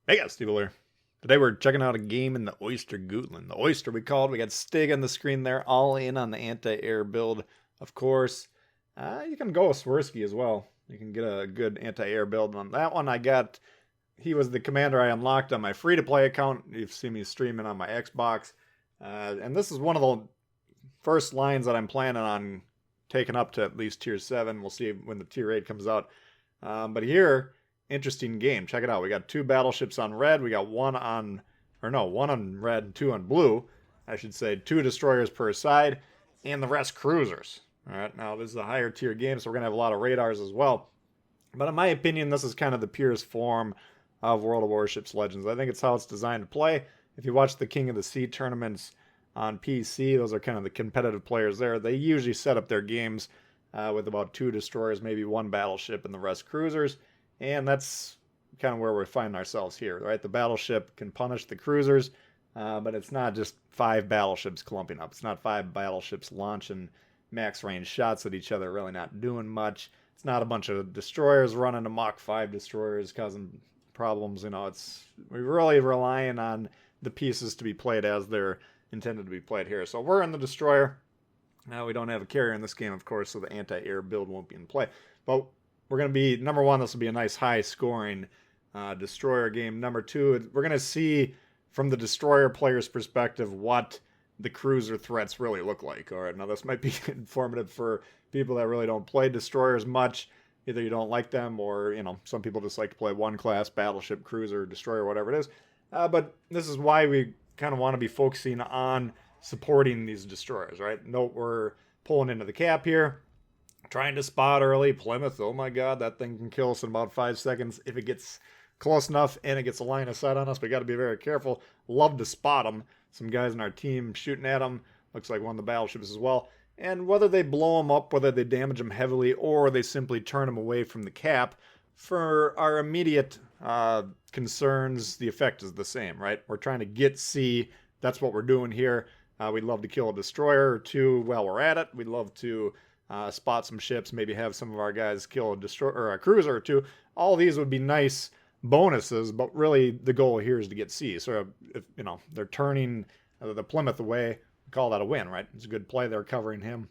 Hey guys, Tbull here. Today we're checking out a game in the Ostergotland. The Oyster we called. We got Stig on the screen there, all in on the anti-air build, of course. You can go with Swirsky as well. You can get a good anti-air build on that one. He was the commander I unlocked on my free-to-play account. You've seen me streaming on my Xbox. And this is one of the first lines that I'm planning on taking up to at least tier 7. We'll see when the tier 8 comes out. But here, interesting game. Check it out. We got 2 battleships on red. We got one on red and 2 on blue. I should say 2 destroyers per side, and the rest cruisers. All right, now this is a higher tier game, so we're gonna have a lot of radars as well. But in my opinion, this is kind of the purest form of World of Warships Legends. I think it's how it's designed to play. If you watch the King of the Sea tournaments on PC, those are kind of the competitive players there. They usually set up their games with about 2 destroyers, maybe 1 battleship, and the rest cruisers. And that's kind of where we're finding ourselves here, right? The battleship can punish the cruisers, but it's not just 5 battleships clumping up. It's not 5 battleships launching max range shots at each other, really not doing much. It's not a bunch of destroyers running amok, 5 destroyers causing problems. We're really relying on the pieces to be played as they're intended to be played here. So we're in the destroyer. Now we don't have a carrier in this game, of course, so the anti-air build won't be in play. But we're going to be, number 1, this will be a nice high-scoring destroyer game. Number 2, we're going to see from the destroyer player's perspective what the cruiser threats really look like. All right, now this might be informative for people that really don't play destroyers much. Either you don't like them or, some people just like to play one class, battleship, cruiser, destroyer, whatever it is. But this is why we kind of want to be focusing on supporting these destroyers, right? Note we're pulling into the cap here. Trying to spot early. Plymouth, oh my god, that thing can kill us in about 5 seconds if it gets close enough and it gets a line of sight on us. We got to be very careful. Love to spot them. Some guys in our team shooting at them. Looks like one of the battleships as well. And whether they blow them up, whether they damage them heavily, or they simply turn them away from the cap, for our immediate concerns, the effect is the same, right? We're trying to get C. That's what we're doing here. We'd love to kill a destroyer or 2 while we're at it. We'd love to spot some ships, maybe have some of our guys kill a destroyer or a cruiser or 2. All these would be nice bonuses, but really the goal here is to get C. So if they're turning the Plymouth away, we call that a win, right? It's a good play. They're covering him.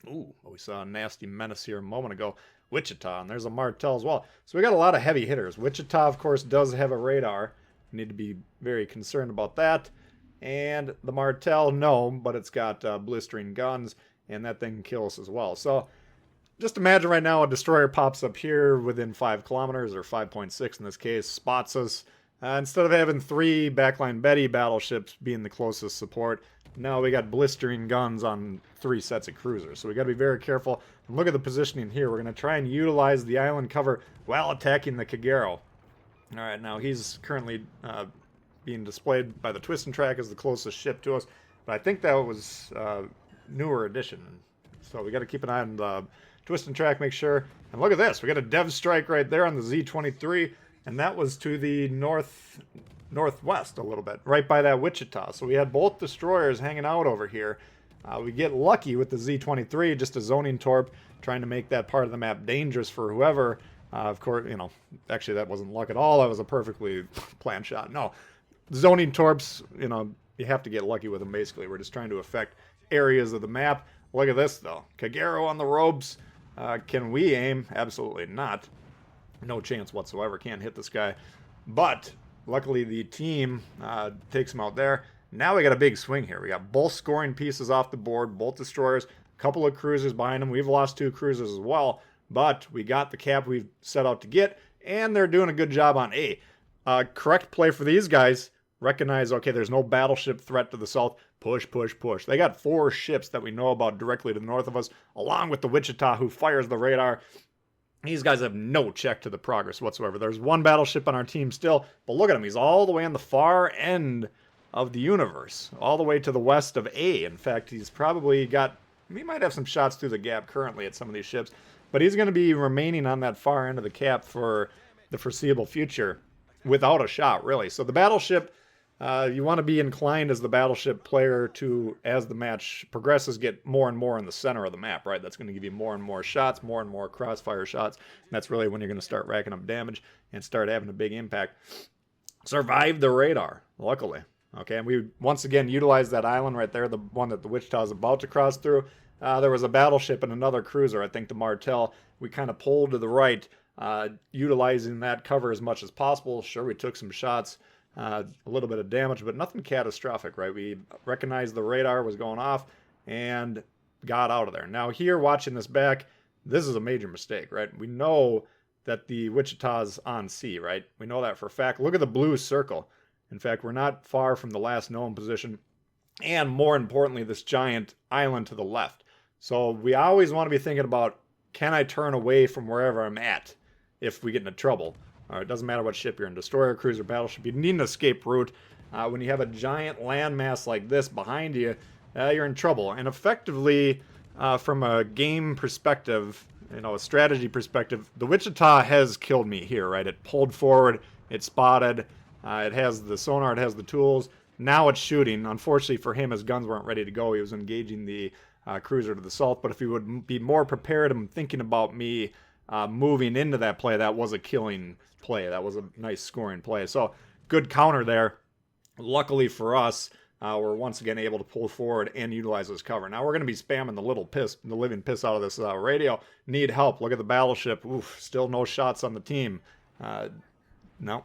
Ooh, we saw a nasty menace here a moment ago. Wichita, and there's a Martel as well. So we got a lot of heavy hitters. Wichita, of course, does have a radar. We need to be very concerned about that. And the Martel, no, but it's got blistering guns, and that thing can kill us as well. So just imagine right now a destroyer pops up here within 5 kilometers, or 5.6 in this case, spots us. Instead of having 3 Backline Betty battleships being the closest support, now we got blistering guns on 3 sets of cruisers. So we got to be very careful. And look at the positioning here. We're going to try and utilize the island cover while attacking the Kagero. All right, now he's currently being displayed by the Twist and Track as the closest ship to us. But I think that was newer edition. So we got to keep an eye on the Twist and Track, make sure. And look at this. We got a Dev Strike right there on the Z-23. And that was to the northwest a little bit, right by that Wichita. So we had both destroyers hanging out over here. We get lucky with the Z-23, just a zoning torp, trying to make that part of the map dangerous for whoever. Of course, actually that wasn't luck at all. That was a perfectly planned shot. No, zoning torps, you have to get lucky with them, basically. We're just trying to affect areas of the map. Look at this, though. Kagero on the ropes. Can we aim? Absolutely not. No chance whatsoever. Can't hit this guy. But luckily the team takes him out there. Now we got a big swing here. We got both scoring pieces off the board, both destroyers, a couple of cruisers behind them. We've lost 2 cruisers as well, but we got the cap we've set out to get, and they're doing a good job on A. Correct play for these guys. Recognize, okay, there's no battleship threat to the south. Push, push, push. They got 4 ships that we know about directly to the north of us, along with the Wichita, who fires the radar. These guys have no check to the progress whatsoever. There's 1 battleship on our team still, but look at him. He's all the way on the far end of the universe, all the way to the west of A. In fact, he's probably got, he might have some shots through the gap currently at some of these ships, but he's going to be remaining on that far end of the cap for the foreseeable future without a shot, really. So the battleship, you want to be inclined as the battleship player to, as the match progresses, get more and more in the center of the map, right? That's going to give you more and more shots, more and more crossfire shots. And that's really when you're going to start racking up damage and start having a big impact. survived the radar, luckily. Okay, and we once again utilized that island right there, the one that the Wichita is about to cross through. There was a battleship and another cruiser, I think the Martel. We kind of pulled to the right, utilizing that cover as much as possible. Sure, we took some shots, a little bit of damage, but nothing catastrophic, right? We recognized the radar was going off and got out of there. Now here, watching this back, this is a major mistake, right? We know that the Wichita's on sea, right? We know that for a fact. Look at the blue circle. In fact, we're not far from the last known position. And more importantly, this giant island to the left. So we always want to be thinking about, can I turn away from wherever I'm at if we get into trouble? It doesn't matter what ship you're in, destroyer, cruiser, battleship. You need an escape route. When you have a giant landmass like this behind you, you're in trouble. And effectively, from a game perspective, a strategy perspective, the Wichita has killed me here, right? It pulled forward, it spotted, it has the sonar, it has the tools. Now it's shooting. Unfortunately for him, his guns weren't ready to go. He was engaging the cruiser to the south. But if he would be more prepared, I'm thinking about me moving into that play. That was a killing play. That was a nice scoring play. So good counter there. Luckily for us, we're once again able to pull forward and utilize this cover. Now we're going to be spamming the living piss out of this radio. Need help. Look at the battleship. Oof, still no shots on the team. No,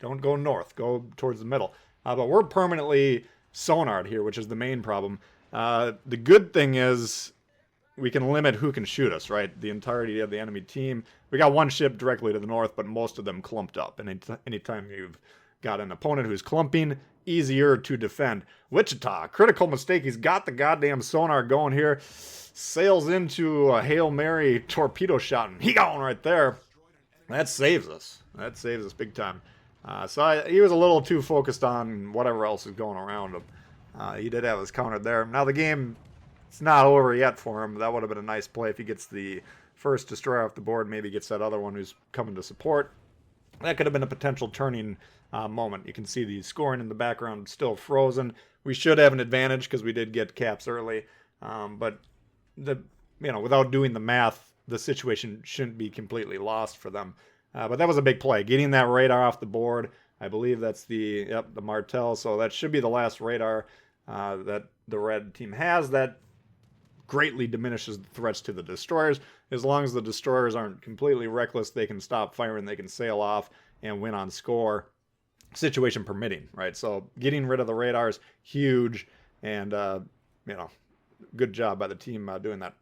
don't go north. Go towards the middle. But we're permanently sonared here, which is the main problem. The good thing is we can limit who can shoot us, right? The entirety of the enemy team. We got one ship directly to the north, but most of them clumped up. And anytime you've got an opponent who's clumping, easier to defend. Wichita, critical mistake. He's got the goddamn sonar going here. Sails into a Hail Mary torpedo shot, and he going right there. That saves us. That saves us big time. He was a little too focused on whatever else is going around him. He did have his counter there. Now the game, it's not over yet for him. That would have been a nice play if he gets the first destroyer off the board, maybe gets that other one who's coming to support. That could have been a potential turning moment. You can see the scoring in the background still frozen. We should have an advantage because we did get caps early. But without doing the math, the situation shouldn't be completely lost for them. But that was a big play. Getting that radar off the board. I believe that's the Martel. So that should be the last radar that the red team has. That greatly diminishes the threats to the destroyers. As long as the destroyers aren't completely reckless, they can stop firing, they can sail off and win on score, situation permitting, right? So getting rid of the radars, huge, and good job by the team doing that.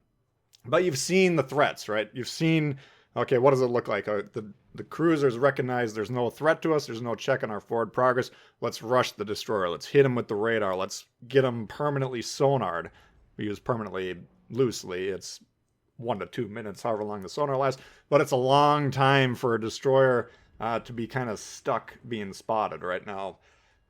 But you've seen the threats, right? You've seen, okay, what does it look like? The cruisers recognize there's no threat to us, there's no check on our forward progress. Let's rush the destroyer, let's hit him with the radar, let's get him permanently sonared. We use permanently loosely. It's 1 to 2 minutes, however long the sonar lasts. But it's a long time for a destroyer to be kind of stuck being spotted right now.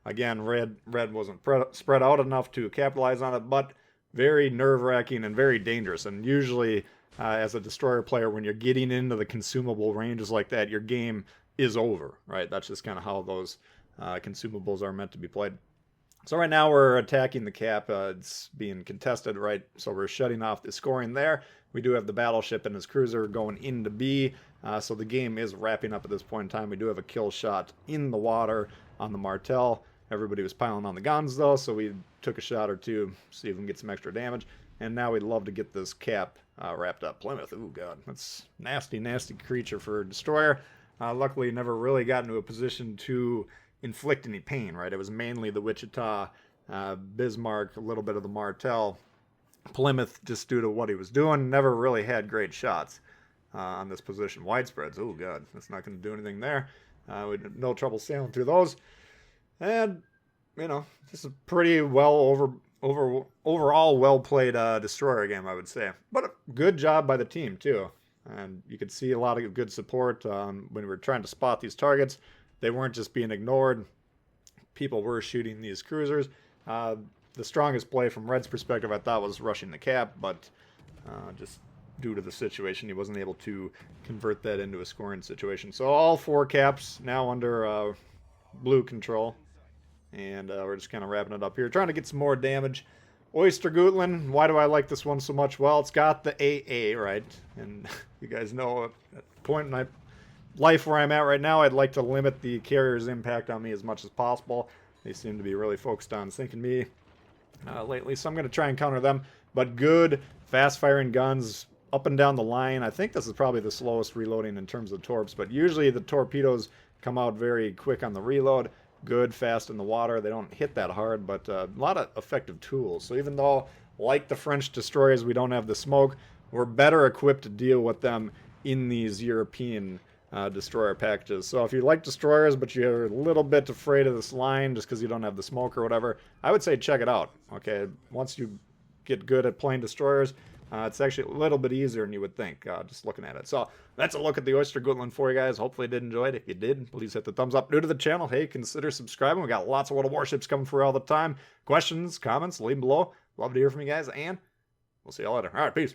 Again, red wasn't spread out enough to capitalize on it, but very nerve-wracking and very dangerous. And usually, as a destroyer player, when you're getting into the consumable ranges like that, your game is over, right? That's just kind of how those consumables are meant to be played. So right now we're attacking the cap. It's being contested, right? So we're shutting off the scoring there. We do have the battleship and his cruiser going into B. So the game is wrapping up at this point in time. We do have a kill shot in the water on the Martel. Everybody was piling on the guns though, so we took a shot or two, see if we can get some extra damage. And now we'd love to get this cap wrapped up. Plymouth, oh god, that's nasty, nasty creature for a destroyer. Luckily never really got into a position to inflict any pain, right? It was mainly the Wichita, Bismarck, a little bit of the Martel. Plymouth, just due to what he was doing, never really had great shots on this position. Widespreads, oh god, that's not going to do anything there. We had no trouble sailing through those. And, just a pretty overall well-played destroyer game, I would say. But a good job by the team, too. And you could see a lot of good support when we were trying to spot these targets. They weren't just being ignored. People were shooting these cruisers. The strongest play from Red's perspective, I thought, was rushing the cap, but just due to the situation, he wasn't able to convert that into a scoring situation. So all 4 caps now under blue control, and we're just kind of wrapping it up here. Trying to get some more damage. Ostergotland, why do I like this one so much? Well, it's got the AA, right? And you guys know at the point when I life where I'm at right now, I'd like to limit the carrier's impact on me as much as possible. They seem to be really focused on sinking me lately, so I'm going to try and counter them. But good, fast-firing guns up and down the line. I think this is probably the slowest reloading in terms of torps, but usually the torpedoes come out very quick on the reload. Good, fast in the water. They don't hit that hard, but a lot of effective tools. So even though, like the French destroyers, we don't have the smoke, we're better equipped to deal with them in these European destroyer packages. So if you like destroyers, but you're a little bit afraid of this line just because you don't have the smoke or whatever, I would say check it out. Okay, once you get good at playing destroyers, it's actually a little bit easier than you would think, just looking at it. So that's a look at the Ostergotland for you guys. Hopefully you did enjoy it. If you did, please hit the thumbs up. New to the channel, hey, consider subscribing. We got lots of World of Warships coming for you all the time. Questions, comments, leave them below. Love to hear from you guys, and we'll see you all later. All right, peace.